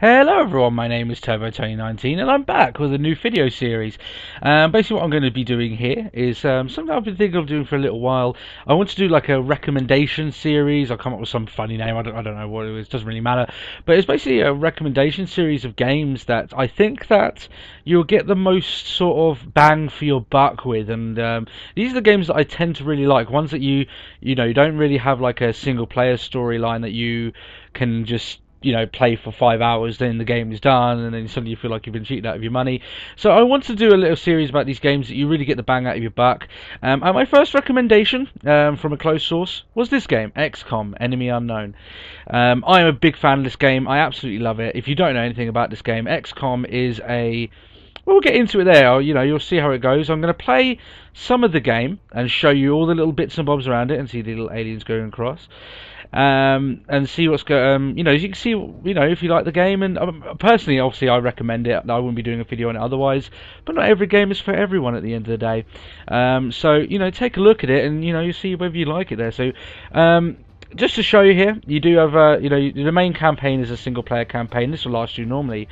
Hello everyone, my name is TurboTony19 and I'm back with a new video series. Basically what I'm going to be doing here is something I've been thinking of doing for a little while. I want to do like a recommendation series. I'll come up with some funny name, I don't know what it is, doesn't really matter. But it's basically a recommendation series of games that I think that you'll get the most sort of bang for your buck with. And these are the games that I tend to really like, ones that you don't really have like a single player storyline that you can just play for 5 hours, then the game is done, and then suddenly you feel like you've been cheated out of your money. So I want to do a little series about these games that you really get the bang out of your buck. And my first recommendation from a close source was this game, XCOM, Enemy Unknown. I am a big fan of this game. I absolutely love it. If you don't know anything about this game, XCOM is a... We'll get into it there. You'll see how it goes. I'm going to play some of the game and show you all the little bits and bobs around it and see the little aliens going across. And see what's going. As you can see, if you like the game, and personally, obviously, I recommend it. I wouldn't be doing a video on it otherwise. But not every game is for everyone at the end of the day. So take a look at it, and you see whether you like it there. So. Just to show you here, you do have the main campaign is a single player campaign. This will last you normally,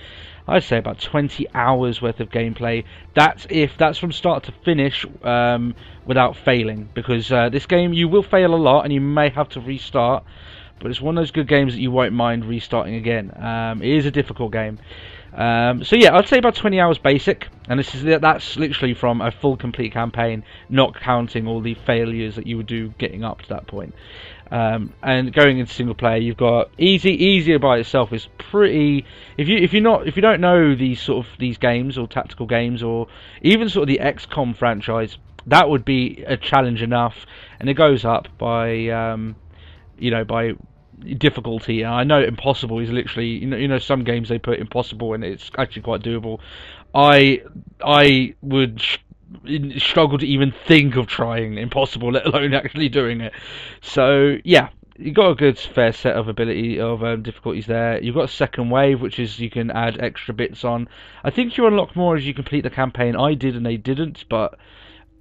I'd say, about 20 hours worth of gameplay. That's from start to finish without failing, because this game you will fail a lot and you may have to restart, but it's one of those good games that you won't mind restarting again. It is a difficult game. So yeah, I'd say about 20 hours basic, and that's literally from a full complete campaign, not counting all the failures that you would do getting up to that point. And going into single player, you've got easier by itself is pretty. If you don't know these games or tactical games or even sort of the XCOM franchise, that would be a challenge enough, and it goes up by by difficulty. And I know impossible is literally some games they put impossible and it's actually quite doable. I would struggle to even think of trying impossible, let alone actually doing it. So yeah, you got a good fair set of difficulties there. You've got a second wave, which is you can add extra bits on. I think you unlock more as you complete the campaign. I did and they didn't, but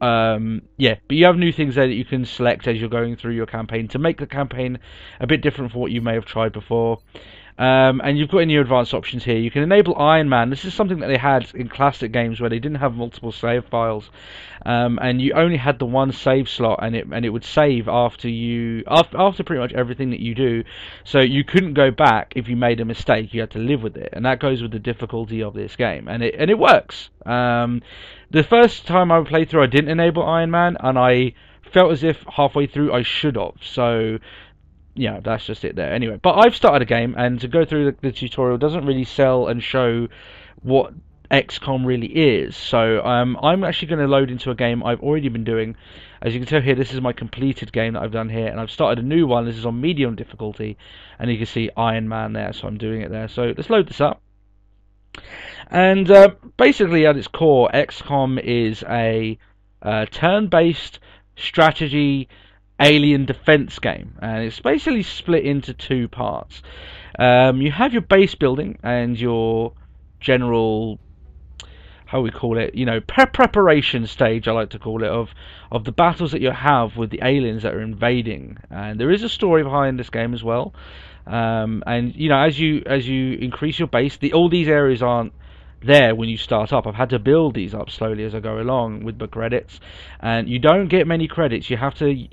yeah, but you have new things there that you can select as you're going through your campaign to make the campaign a bit different from what you may have tried before. And you've got in your advanced options here, you can enable Iron Man. This is something that they had in classic games where they didn't have multiple save files, and you only had the one save slot, and it would save after pretty much everything that you do. So you couldn't go back if you made a mistake. You had to live with it, and that goes with the difficulty of this game, and it works. The first time I played through, I didn't enable Iron Man, and I felt as if halfway through I should have. So yeah, that's just it there. Anyway, but I've started a game, and to go through the tutorial doesn't really sell and show what XCOM really is. So I'm actually going to load into a game I've already been doing. As you can tell here, this is my completed game that I've done here, and I've started a new one. This is on medium difficulty, and you can see Iron Man there, so I'm doing it there. So let's load this up. And basically, at its core, XCOM is a turn-based strategy alien defense game, and it's basically split into two parts. You have your base building and your general, how we call it, preparation stage, I like to call it, of the battles that you have with the aliens that are invading. And there is a story behind this game as well. And as you increase your base, all these areas aren't there when you start up. I've had to build these up slowly as I go along with the credits, and you don't get many credits. You have to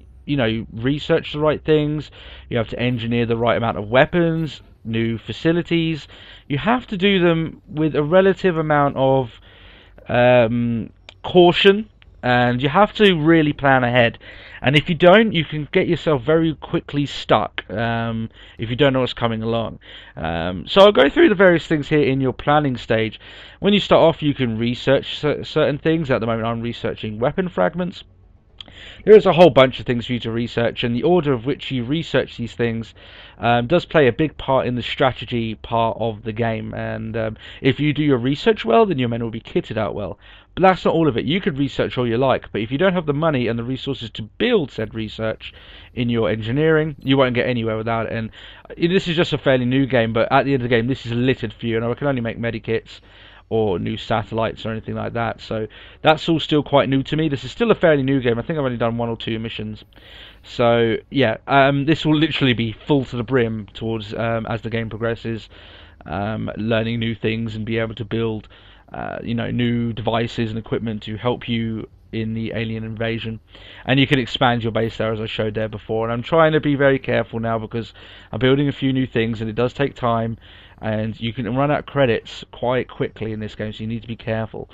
research the right things, you have to engineer the right amount of weapons, new facilities. You have to do them with a relative amount of caution, and you have to really plan ahead. And if you don't, you can get yourself very quickly stuck if you don't know what's coming along. So I'll go through the various things here in your planning stage. When you start off, you can research certain things. At the moment, I'm researching weapon fragments. There is a whole bunch of things for you to research, and the order of which you research these things does play a big part in the strategy part of the game. And if you do your research well, then your men will be kitted out well. But that's not all of it. You could research all you like, but if you don't have the money and the resources to build said research in your engineering, you won't get anywhere without it. And this is just a fairly new game, but at the end of the game, this is littered for you, and I can only make medikits or new satellites or anything like that. So that's all still quite new to me. This is still a fairly new game. I think I've only done 1 or 2 missions. So yeah, this will literally be full to the brim towards as the game progresses, learning new things and be able to build new devices and equipment to help you in the alien invasion. And you can expand your base there, as I showed there before. And I'm trying to be very careful now because I'm building a few new things and it does take time, and you can run out of credits quite quickly in this game, so you need to be careful.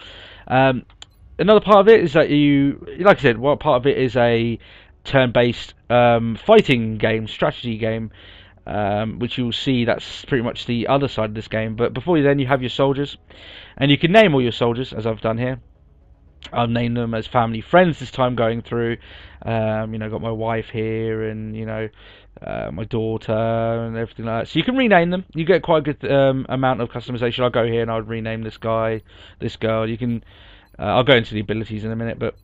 Another part of it is that like I said, part of it is a turn-based fighting game, strategy game, which you'll see that's pretty much the other side of this game. But before then, you have your soldiers, and you can name all your soldiers, as I've done here. I've named them as family friends this time going through. Got my wife here, and my daughter and everything like that. So you can rename them. You get quite a good amount of customization. I'll go here and I'll rename this guy, this girl. You can. I'll go into the abilities in a minute, but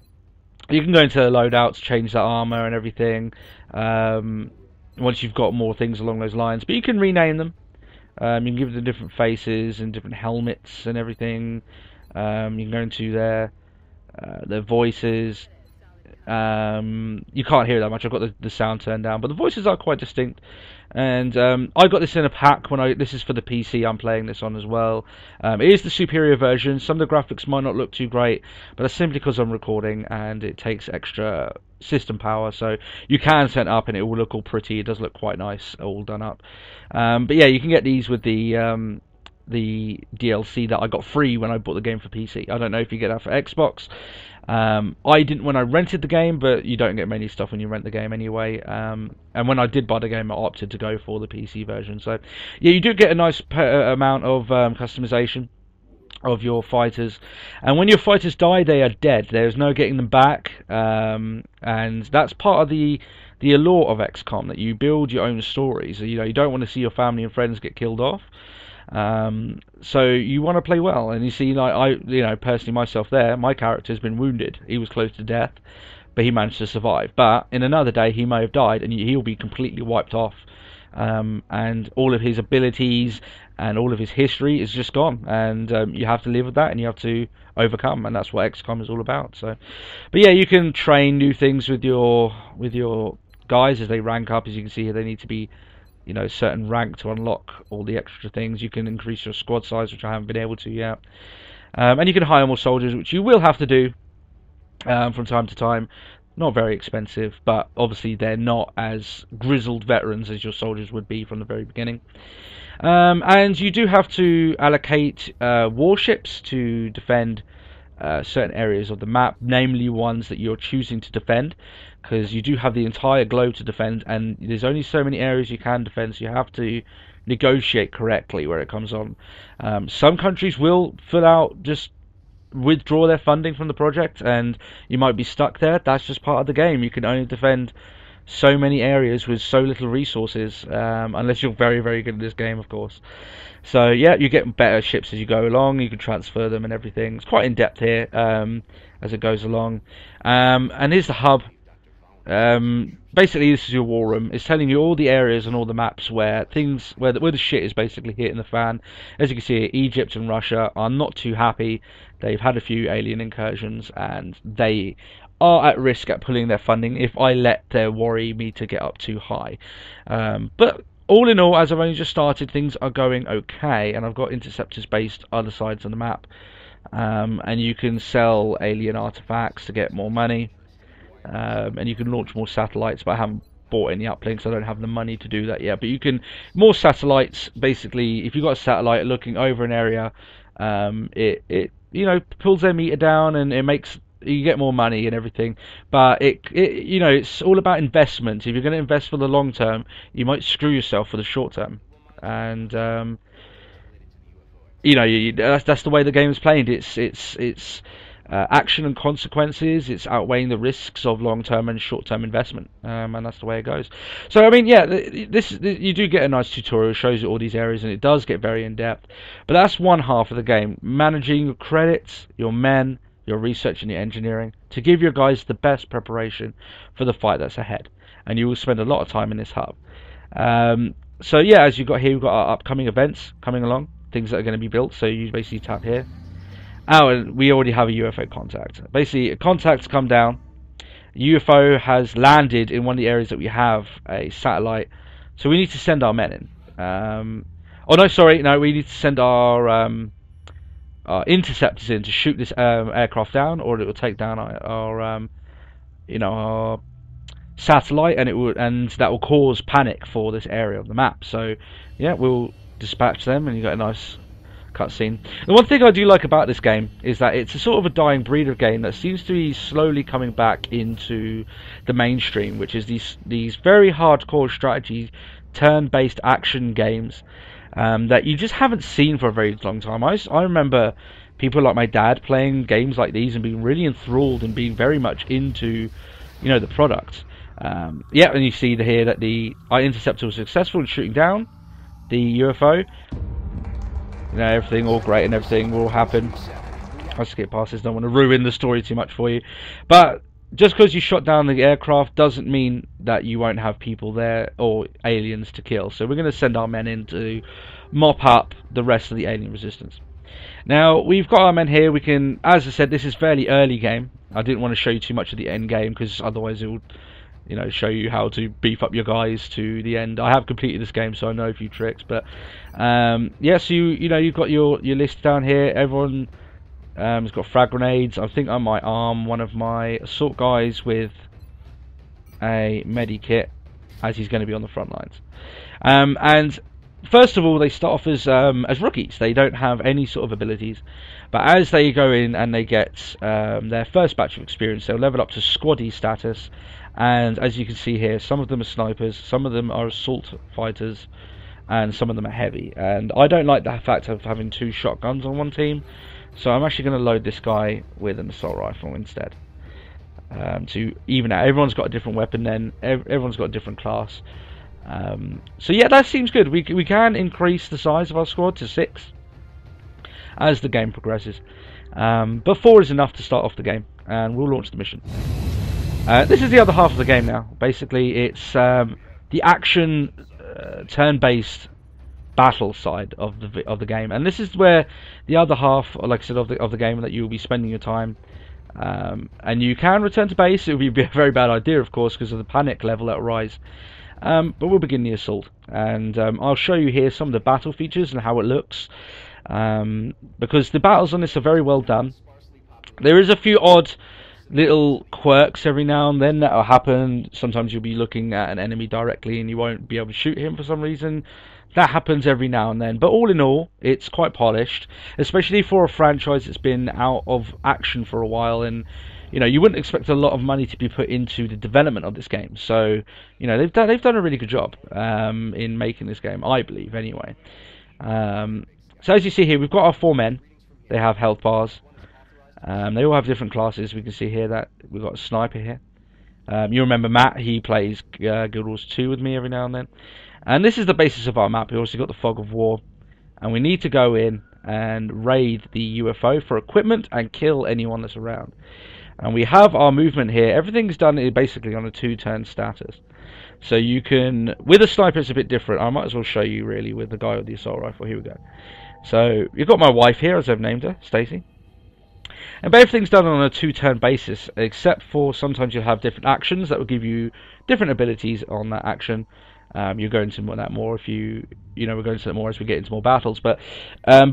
you can go into loadouts, change the armor and everything. Once you've got more things along those lines, but you can rename them. You can give them different faces and different helmets and everything. You can go into their voices. You can't hear that much. I've got the sound turned down, but the voices are quite distinct. And I got this in a pack this is for the PC I'm playing this on as well. It is the superior version. Some of the graphics might not look too great, but that's simply because I'm recording and it takes extra system power. So you can set it up and it will look all pretty. It does look quite nice, all done up. But yeah, you can get these with the DLC that I got free when I bought the game for PC. I don't know if you get that for Xbox. I didn't when I rented the game, but you don't get many stuff when you rent the game anyway. And when I did buy the game, I opted to go for the PC version. So yeah, you do get a nice amount of customization of your fighters, and when your fighters die, they are dead. There's no getting them back, and that's part of the allure of XCOM, that you build your own stories. You don't want to see your family and friends get killed off. So you want to play well, and you see, like personally myself there, my character's been wounded. He was close to death, but he managed to survive. But in another day, he may have died, and he'll be completely wiped off. And all of his abilities and all of his history is just gone, and you have to live with that, and you have to overcome, and that's what XCOM is all about. So, but yeah, you can train new things with your guys as they rank up. As you can see here, they need to be certain rank to unlock all the extra things. You can increase your squad size, which I haven't been able to yet, and you can hire more soldiers, which you will have to do from time to time. Not very expensive, but obviously they're not as grizzled veterans as your soldiers would be from the very beginning. And you do have to allocate warships to defend certain areas of the map, namely ones that you're choosing to defend, because you do have the entire globe to defend, and there's only so many areas you can defend, so you have to negotiate correctly where it comes on. Some countries will fill out, just withdraw their funding from the project, and you might be stuck there. That's just part of the game. You can only defend so many areas with so little resources, unless you're very, very good at this game, of course. So yeah, you get better ships as you go along. You can transfer them and everything. It's quite in depth here as it goes along. And here's the hub. Basically, this is your war room. It's telling you all the areas and all the maps where the shit is basically hitting the fan. As you can see, Egypt and Russia are not too happy. They've had a few alien incursions, and they are at risk at pulling their funding if I let their worry meter get up too high. But all in all, as I've only just started, things are going okay, and I've got interceptors based other sides of the map, and you can sell alien artifacts to get more money. And you can launch more satellites, but I haven't bought any uplinks. I don't have the money to do that yet. But you can more satellites. Basically, if you've got a satellite looking over an area, it pulls their meter down, and it makes you get more money and everything. But it's all about investment. If you're going to invest for the long term, you might screw yourself for the short term. And that's the way the game is played. It's action and consequences. It's outweighing the risks of long-term and short-term investment, and that's the way it goes. So I mean, yeah, you do get a nice tutorial. It shows you all these areas, and it does get very in-depth. But that's one half of the game: managing your credits, your men, your research, and your engineering to give your guys the best preparation for the fight that's ahead. And you will spend a lot of time in this hub. So yeah, as you've got here, we've got our upcoming events coming along, things that are going to be built. So you basically tap here, Oh, and we already have a UFO contact. Basically, a contact's come down. A UFO has landed in one of the areas that we have a satellite. So we need to send our men in. Oh no, sorry, no, we need to send our interceptors in to shoot this aircraft down, or it will take down our our satellite, and that will cause panic for this area of the map. So yeah, we'll dispatch them, and you got a nice cutscene. The one thing I do like about this game is that it's a sort of a dying breed of game that seems to be slowly coming back into the mainstream, which is these very hardcore strategy turn-based action games that you just haven't seen for a very long time. I remember people like my dad playing games like these and being really enthralled and being very much into the product. Yeah, and you see here that our interceptor was successful in shooting down the UFO. Everything all great and everything will happen. I'll skip past this, don't want to ruin the story too much for you. But just because you shot down the aircraft doesn't mean that you won't have people there or aliens to kill. So we're going to send our men in to mop up the rest of the alien resistance. Now, we've got our men here. We can, as I said, this is fairly early game. I didn't want to show you too much of the end game because otherwise it would show you how to beef up your guys to the end. I have completed this game, so I know a few tricks. But yeah, so you've got your list down here. Everyone has got frag grenades. I think I might arm one of my assault guys with a medikit, as he's going to be on the front lines. And first of all, they start off as rookies. They don't have any sort of abilities. But as they go in and they get their first batch of experience, they'll level up to squaddy status. And as you can see here, some of them are snipers, some of them are assault fighters, and some of them are heavy. And I don't like the fact of having 2 shotguns on one team, so I'm actually going to load this guy with an assault rifle instead. To even out. Everyone's got a different weapon then, everyone's got a different class. So yeah, that seems good. We can increase the size of our squad to 6 as the game progresses. But 4 is enough to start off the game, and we'll launch the mission. This is the other half of the game now. Basically, it's the action turn-based battle side of the game, and this is where the other half, like I said, of the game that you'll be spending your time. And you can return to base. It would be a very bad idea, of course, because of the panic level that will rise. But we'll begin the assault, and I'll show you here some of the battle features and how it looks, because the battles on this are very well done. There is a few odd little quirks every now and then that will happen. Sometimes you'll be looking at an enemy directly and you won't be able to shoot him for some reason. That happens every now and then, but all in all, it's quite polished, especially for a franchise that's been out of action for a while. And you wouldn't expect a lot of money to be put into the development of this game. So they've done a really good job in making this game, I believe, anyway. So as you see here, we've got our 4 men. They have health bars. They all have different classes. We can see here that we've got a sniper here. You remember Matt, he plays Guild Wars 2 with me every now and then. And this is the basis of our map. We also got the Fog of War. And we need to go in and raid the UFO for equipment and kill anyone that's around. And we have our movement here. Everything's done basically on a 2-turn status. So you can, with a sniper it's a bit different. I might as well show you really with the guy with the assault rifle. Here we go. So you've got my wife here, as I've named her, Stacy. And everything's done on a 2-turn basis, except for sometimes you'll have different actions that will give you different abilities on that action. You'll go into that more if we're going into that more as we get into more battles. But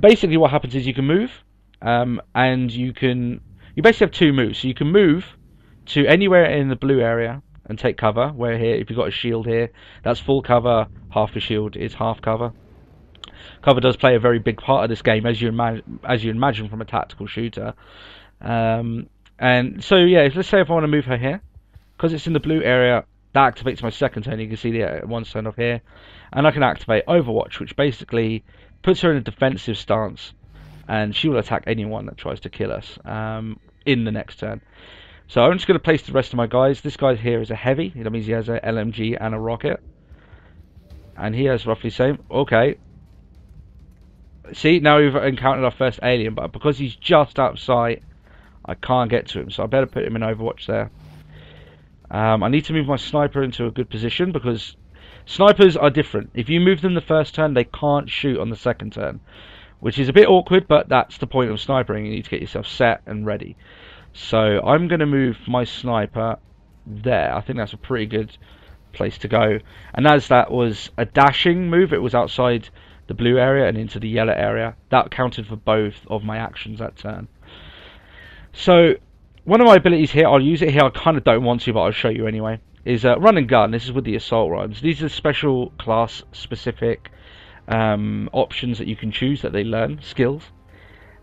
basically what happens is you can move, and you basically have 2 moves. So you can move to anywhere in the blue area and take cover, where here, if you've got a shield here, that's full cover, half a shield is half cover. Cover does play a very big part of this game, as you imagine from a tactical shooter. And so yeah, let's say if I want to move her here, because it's in the blue area, that activates my second turn. You can see the 1 turn off here, and I can activate Overwatch, which basically puts her in a defensive stance, and she will attack anyone that tries to kill us in the next turn. So I'm just going to place the rest of my guys. This guy here is a heavy. That means he has a LMG and a rocket, and he has roughly the same. Okay. See, now we've encountered our first alien, but because he's just out of sight, I can't get to him, so I better put him in Overwatch there. I need to move my sniper into a good position, because snipers are different. If you move them the first turn, they can't shoot on the second turn. which is a bit awkward, but that's the point of snipering. You need to get yourself set and ready. So I'm going to move my sniper there. I think that's a pretty good place to go. And as that was a dashing move, it was outside the blue area and into the yellow area. That counted for both of my actions that turn. So one of my abilities here, I'll use it here. I kind of don't want to, but I'll show you anyway. Is run and gun. This is with the assault rifles. These are special class specific options that you can choose that they learn skills.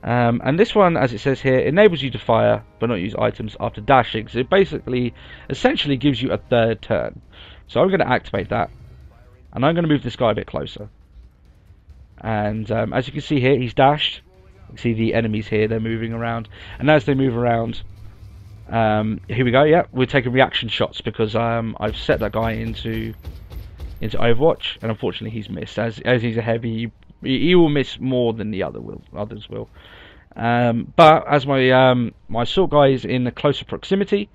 And this one, as it says here, enables you to fire but not use items after dashing. So it basically, essentially gives you a third turn. So I'm going to activate that, and I'm going to move this guy a bit closer. And as you can see here, he's dashed. You can see the enemies here, they're moving around. And as they move around, here we go, yeah, we're taking reaction shots because I've set that guy into Overwatch, and unfortunately he's missed. As he's a heavy, he will miss more than the others will. But as my my assault guy is in a closer proximity,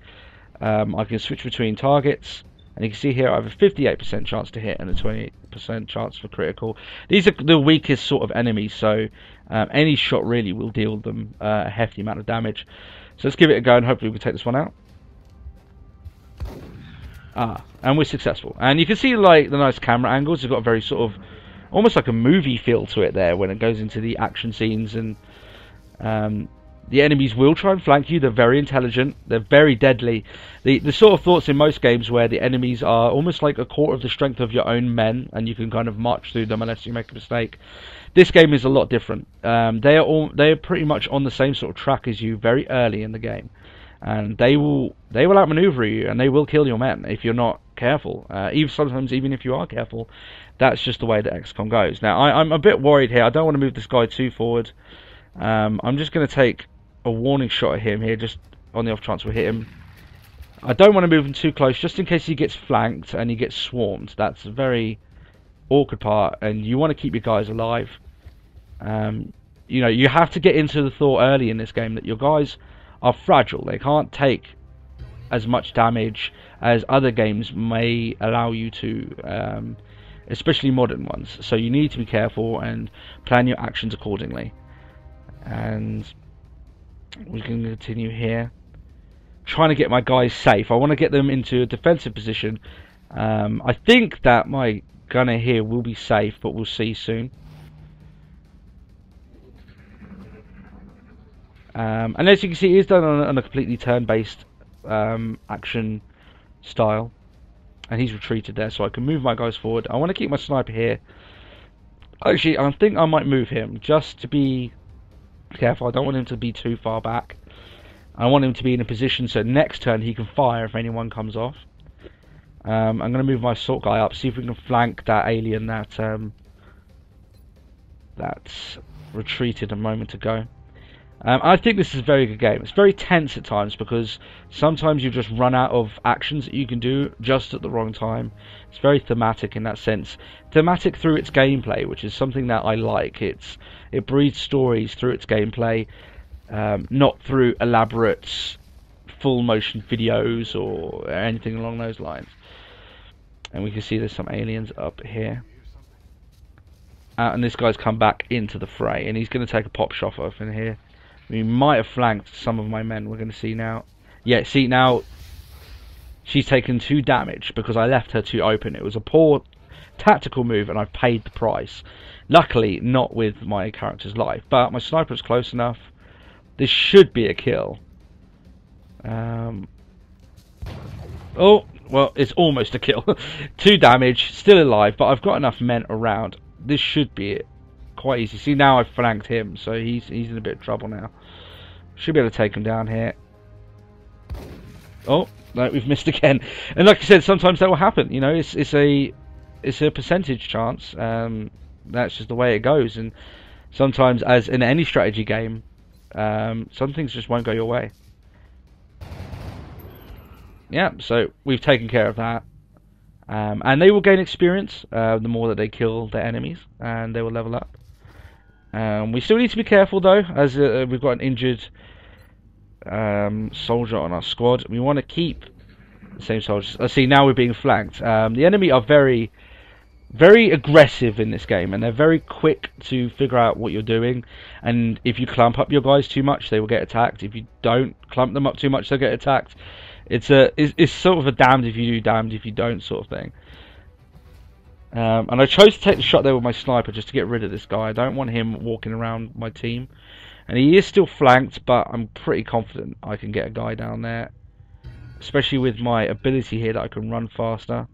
I can switch between targets, and you can see here I have a 58% chance to hit and a 28% chance for critical. These are the weakest sort of enemies, so any shot really will deal them a hefty amount of damage. So let's give it a go, and hopefully we can take this one out. And we're successful. And you can see like the nice camera angles. It's got a very sort of almost like a movie feel to it there when it goes into the action scenes. And the enemies will try and flank you. They're very intelligent. They're very deadly. The sort of thoughts in most games where the enemies are almost like a quarter of the strength of your own men, and you can kind of march through them unless you make a mistake. This game is a lot different. They are pretty much on the same sort of track as you very early in the game, and they will outmaneuver you, and they will kill your men if you're not careful. Sometimes even if you are careful, that's just the way that XCOM goes. Now I'm a bit worried here. I don't want to move this guy too forward. I'm just going to take a warning shot at him here, just on the off chance we'll hit him. I don't want to move him too close, just in case he gets flanked and he gets swarmed. That's a very awkward part, and you want to keep your guys alive. You know, you have to get into the thought early in this game that your guys are fragile. They can't take as much damage as other games may allow you to, especially modern ones. So you need to be careful and plan your actions accordingly. And we can continue here, trying to get my guys safe. I want to get them into a defensive position. I think that my gunner here will be safe, but we'll see soon. And as you can see, it is done on a completely turn-based action style, and he's retreated there, so I can move my guys forward. I want to keep my sniper here. Actually, I think I might move him just to be careful. I don't want him to be too far back. I want him to be in a position so next turn he can fire if anyone comes off. I'm going to move my assault guy up, see if we can flank that alien that that's retreated a moment ago. I think this is a very good game. It's very tense at times because sometimes you just run out of actions that you can do just at the wrong time. It's very thematic in that sense. Thematic through its gameplay, which is something that I like. It breathes stories through its gameplay, not through elaborate full motion videos or anything along those lines. And we can see there's some aliens up here. And this guy's come back into the fray, and he's going to take a pop shot off in here. We might have flanked some of my men. We're going to see now. Yeah, see now she's taken 2 damage because I left her too open. It was a poor tactical move, and I've paid the price. Luckily, not with my character's life, but my sniper is close enough. This should be a kill. Oh, well, it's almost a kill. 2 damage, still alive, but I've got enough men around. This should be it. Quite easy. See, now I've flanked him, so he's in a bit of trouble now. Should be able to take him down here. Oh no, we've missed again. And like I said, sometimes that will happen. You know, it's a percentage chance. That's just the way it goes. And sometimes, as in any strategy game, some things just won't go your way. Yeah, so we've taken care of that. And they will gain experience the more that they kill their enemies, and they will level up. We still need to be careful though, as we've got an injured soldier on our squad. We want to keep the same soldiers. See, now we're being flanked. The enemy are very, very aggressive in this game, and they're very quick to figure out what you're doing. And if you clump up your guys too much, they will get attacked. If you don't clump them up too much, they'll get attacked. It's sort of a damned if you do, damned if you don't sort of thing. And I chose to take the shot there with my sniper just to get rid of this guy. I don't want him walking around my team. And he is still flanked, but I'm pretty confident I can get a guy down there. Especially with my ability here that I can run faster.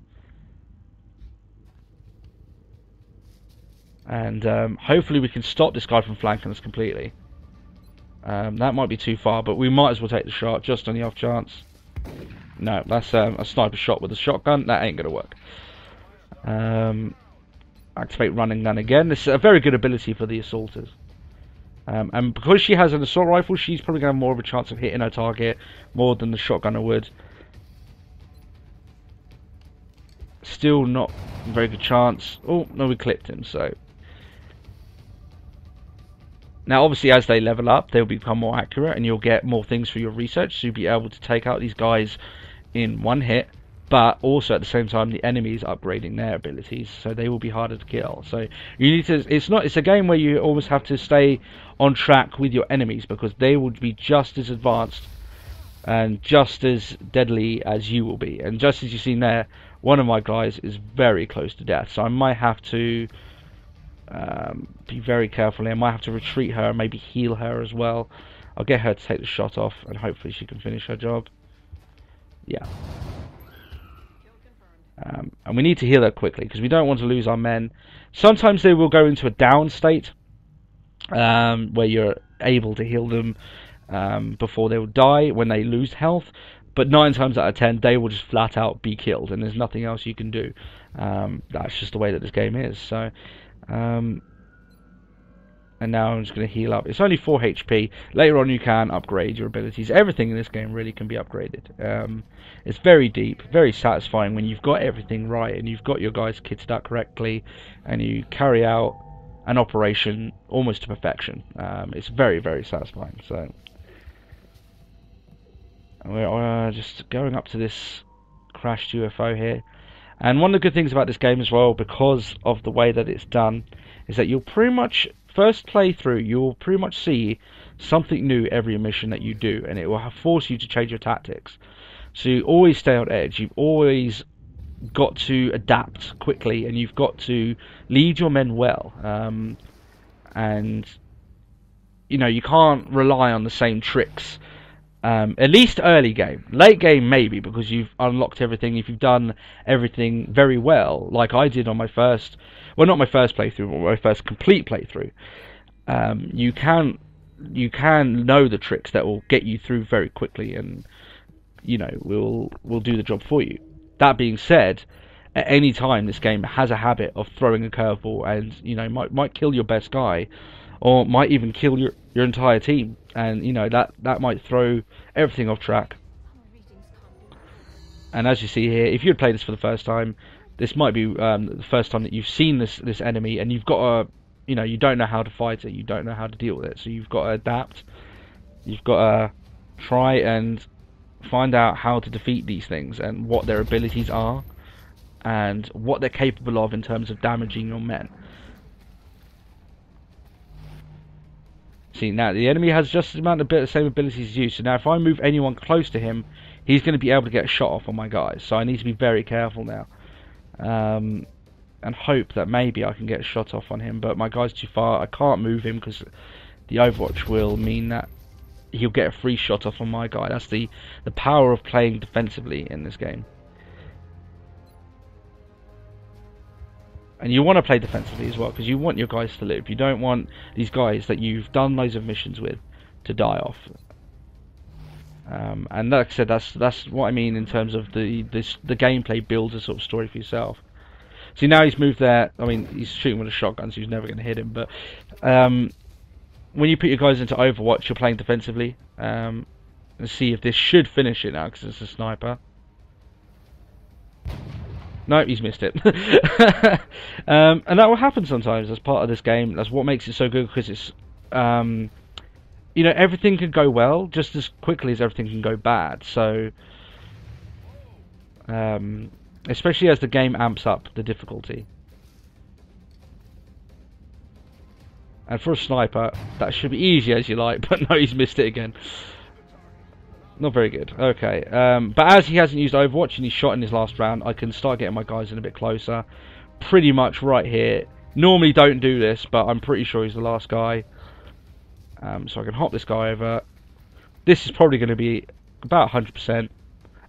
And hopefully we can stop this guy from flanking us completely. That might be too far, but we might as well take the shot just on the off chance. No, that's a sniper shot with a shotgun. That ain't going to work. Activate running gun again. This is a very good ability for the assaulters. And because she has an assault rifle, she's probably going to have more of a chance of hitting her target more than the shotgunner would. Still not a very good chance. Oh, no, we clipped him, so... Now, obviously, as they level up, they'll become more accurate, and you'll get more things for your research, so you'll be able to take out these guys in one hit. But also at the same time, the enemy is upgrading their abilities, so they will be harder to kill. So you need to. It's a game where you almost have to stay on track with your enemies, because they will be just as advanced and just as deadly as you will be. And just as you've seen there, one of my guys is very close to death, so I might have to be very careful. I might have to retreat her and maybe heal her as well. I'll get her to take the shot off, and hopefully she can finish her job. Yeah. And we need to heal her quickly, because we don't want to lose our men. Sometimes they will go into a down state, where you're able to heal them before they will die when they lose health. But 9 times out of 10, they will just flat out be killed, and there's nothing else you can do. That's just the way that this game is. So, and now I'm just going to heal up. It's only 4 HP. Later on you can upgrade your abilities. Everything in this game really can be upgraded. It's very deep, very satisfying when you've got everything right and you've got your guys kitted out correctly and you carry out an operation almost to perfection. It's very, very satisfying. So we're just going up to this crashed UFO here. And one of the good things about this game as well, because of the way that it's done, is that you'll pretty much... First playthrough, you'll pretty much see something new every mission that you do, and it will force you to change your tactics. So you always stay on edge. You've always got to adapt quickly, and you've got to lead your men well. And you know, you can't rely on the same tricks. At least early game. Late game maybe, because you've unlocked everything. If you've done everything very well, like I did on my first... Well, not my first playthrough, but my first complete playthrough. You can know the tricks that will get you through very quickly, and you know will do the job for you. That being said, at any time this game has a habit of throwing a curveball, and you know might kill your best guy, or might even kill your entire team, and you know that might throw everything off track. And as you see here, if you had played this for the first time, this might be the first time that you've seen this enemy, and you've got to, you know, you don't know how to fight it, you don't know how to deal with it, so you've got to adapt. You've got to try and find out how to defeat these things and what their abilities are and what they're capable of in terms of damaging your men. See, now the enemy has just the same abilities as you, so now if I move anyone close to him, he's going to be able to get a shot off on my guys, so I need to be very careful now. And hope that maybe I can get a shot off on him, but my guy's too far. I can't move him because the Overwatch will mean that he'll get a free shot off on my guy. That's the power of playing defensively in this game. And you want to play defensively as well, because you want your guys to live. You don't want these guys that you've done loads of missions with to die off. And like I said, that's what I mean in terms of the gameplay builds a sort of story for yourself. See, now he's moved there. I mean, he's shooting with a shotgun, so he's never going to hit him. But when you put your guys into Overwatch, you're playing defensively. And see if this should finish it now, because it's a sniper. No, he's missed it. And that will happen sometimes as part of this game. That's what makes it so good, because it's... you know, everything can go well just as quickly as everything can go bad. So, especially as the game amps up the difficulty. And for a sniper, that should be easy as you like, but no, he's missed it again. Not very good. Okay, but as he hasn't used Overwatch and he's shot in his last round, I can start getting my guys in a bit closer. Pretty much right here. Normally don't do this, but I'm pretty sure he's the last guy. So I can hop this guy over. This is probably going to be about 100%.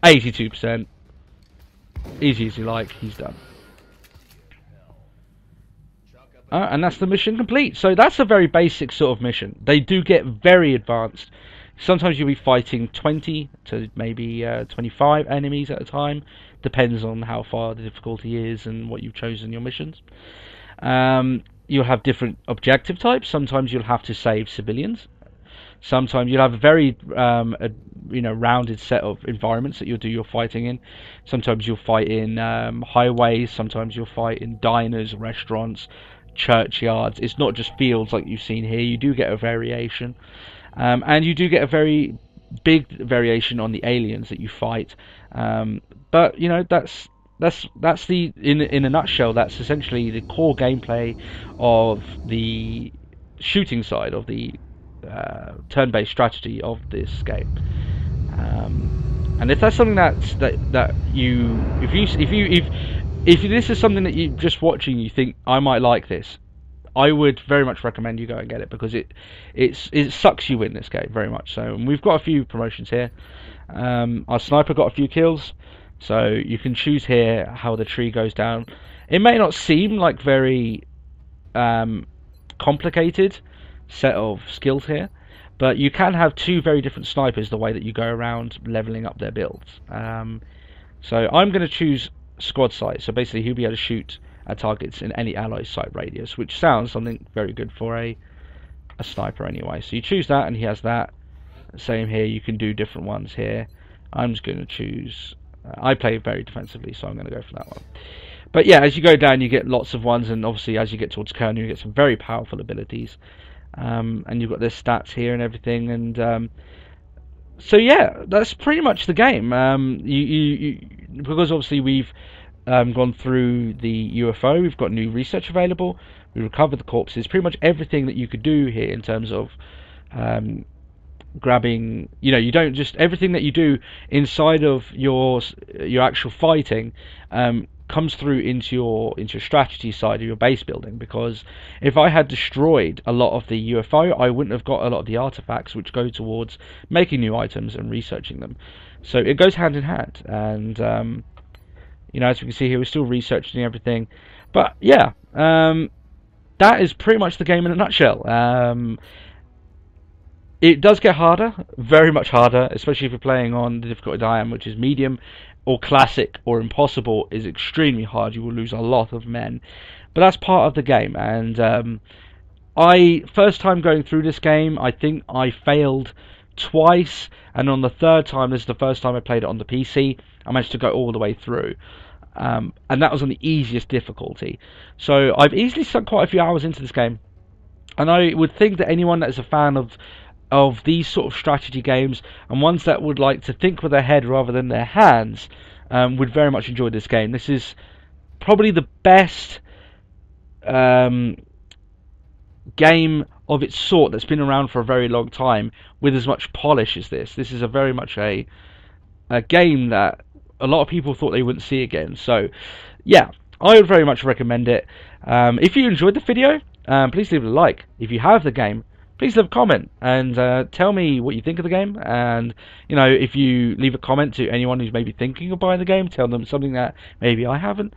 82%. Easy as you like, he's done. And that's the mission complete. So that's a very basic sort of mission. They do get very advanced. Sometimes you'll be fighting 20 to maybe 25 enemies at a time. Depends on how far the difficulty is and what you've chosen your missions. You'll have different objective types. Sometimes you'll have to save civilians. Sometimes you'll have a very rounded set of environments that you'll do your fighting in. Sometimes you'll fight in highways. Sometimes you'll fight in diners, restaurants, churchyards. It's not just fields like you've seen here. You do get a variation, and you do get a very big variation on the aliens that you fight. But you know, that's the in a nutshell. That's essentially the core gameplay of the shooting side of the turn-based strategy of this game. And if that's something if this is something that you just watching, you think I might like this, I would very much recommend you go and get it, because it sucks you in this game very much so. And we've got a few promotions here. Our sniper got a few kills, so you can choose here how the tree goes down. It may not seem like very complicated set of skills here, but you can have two very different snipers the way that you go around leveling up their builds. So I'm going to choose squad sight, so basically he'll be able to shoot at targets in any ally sight radius, which sounds something very good for a sniper anyway. So you choose that, and he has that. Same here, you can do different ones here. I'm just going to choose I play very defensively, so I'm going to go for that one. But yeah, as you go down you get lots of ones, and obviously as you get towards Colonel you get some very powerful abilities. And you've got their stats here and everything, and so yeah, that's pretty much the game. Because obviously we've gone through the UFO, we've got new research available, we recovered the corpses, pretty much everything that you could do here in terms of grabbing, you don't just, everything that you do inside of your actual fighting comes through into your strategy side of your base building. Because if I had destroyed a lot of the UFO, I wouldn't have got a lot of the artifacts which go towards making new items and researching them. So it goes hand in hand, and as we can see here, we're still researching everything. But yeah, that is pretty much the game in a nutshell. It does get harder, very much harder, especially if you're playing on the difficulty that I am, which is medium, or classic, or impossible is extremely hard. You will lose a lot of men, but that's part of the game. And first time going through this game, I think I failed twice, and on the third time, this is the first time I played it on the PC, I managed to go all the way through. And that was on the easiest difficulty. So I've easily sunk quite a few hours into this game, and I would think that anyone that is a fan of these sort of strategy games, and ones that would like to think with their head rather than their hands, would very much enjoy this game. This is probably the best game of its sort that's been around for a very long time with as much polish as this. This is a very much a game that a lot of people thought they wouldn't see again. So yeah, I would very much recommend it. If you enjoyed the video, please leave it a like. If you have the game, please leave a comment and tell me what you think of the game. And if you leave a comment to anyone who's maybe thinking of buying the game, tell them something that maybe I haven't.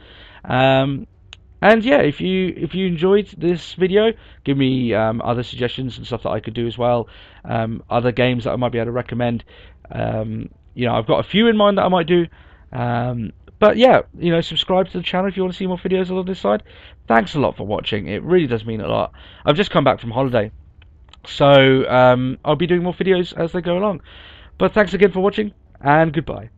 And yeah, if you enjoyed this video, give me other suggestions and stuff that I could do as well. Other games that I might be able to recommend. I've got a few in mind that I might do. But yeah, subscribe to the channel if you want to see more videos along this side. Thanks a lot for watching. It really does mean a lot. I've just come back from holiday, so I'll be doing more videos as they go along. But thanks again for watching, and goodbye.